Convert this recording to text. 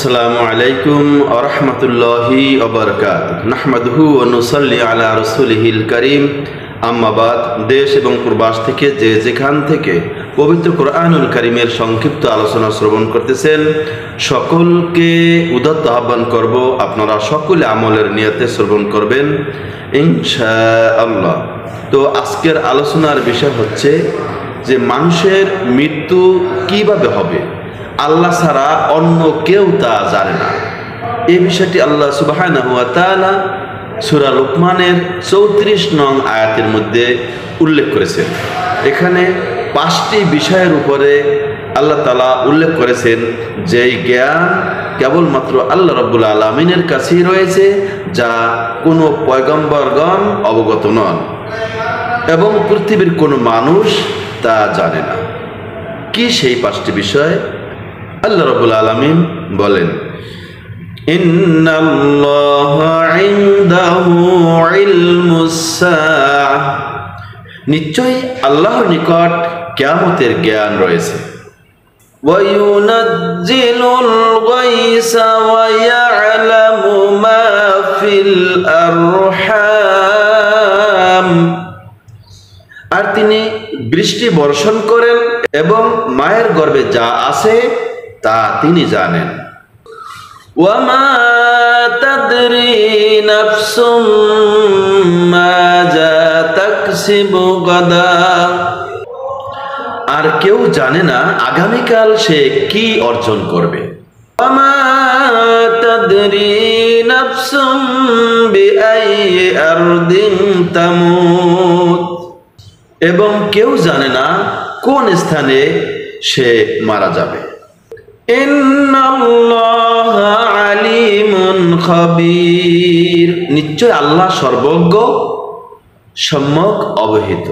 আসসালামু আলাইকুম ওয়া রাহমাতুল্লাহি ওয়া বারাকাতুহু নাহমাদুহু ওয়া নুসাল্লি আলা রাসূলিহিল কারীম আম্মা বাদ। দেশ এবং প্রবাস থেকে যে যেখান থেকে পবিত্র কোরআনুল কারীমের সংক্ষিপ্ত আলোচনা শ্রবণ করতেছেন সকলকে উদাত্ত আহ্বান করব আপনারা সকলে আমলের নিয়তে শ্রবণ করবেন ইনশাআল্লাহ। তো আজকের আলোচনার বিষয় হচ্ছে যে মানুষের মৃত্যু কিভাবে হবে, আল্লাহ ছাড়া অন্য কেউ তা জানে না। এই বিষয়টি আল্লাহ সুবহানাহু ওয়া তাআলা সূরা লুকমানের 34 নং আয়াতের মধ্যে উল্লেখ করেছেন। এখানে 5টি বিষয়ের উপরে আল্লাহ তাআলা উল্লেখ করেছেন যে এই জ্ঞান কেবলমাত্র আল্লাহ রাব্বুল আলামিনের কাছেই রয়েছে, যা কোনো পয়গম্বরগণ অবগত নন এবং পৃথিবীর কোনো মানুষ তা জানে না। কি সেই 5টি বিষয়? আল্লাহ রাব্বুল আলামিন বলেন, ইন্নাল্লাহা ইনদাহু ইলমুস সাআহ, নিশ্চয়ই আল্লাহর নিকট কিয়ামতের জ্ঞান রয়েছে। ওয়া ইউনাজ্জিলুল গায়সা ওয়া ইয়ালামু মা ফিল আরহাম, আর তিনি বৃষ্টি বর্ষণ করেন এবং মায়ের গর্ভে যা আছে তা তিনি জানেন। ওয়ামা তাদরি নাফসুম মাযা তাকসিবু গাদা, আর কেউ জানে না আগামীকাল সে কি অর্জন করবে। ওয়ামা তাদরি নাফসুম বিআইয়ি আরদিন তামুত, এবং কেউ জানে না কোন স্থানে সে মারা যাবে। ইন্নাল্লাহা আলিমুন খাবীর, নিশ্চয় আল্লাহ সর্বজ্ঞ সম্যক অবহিত।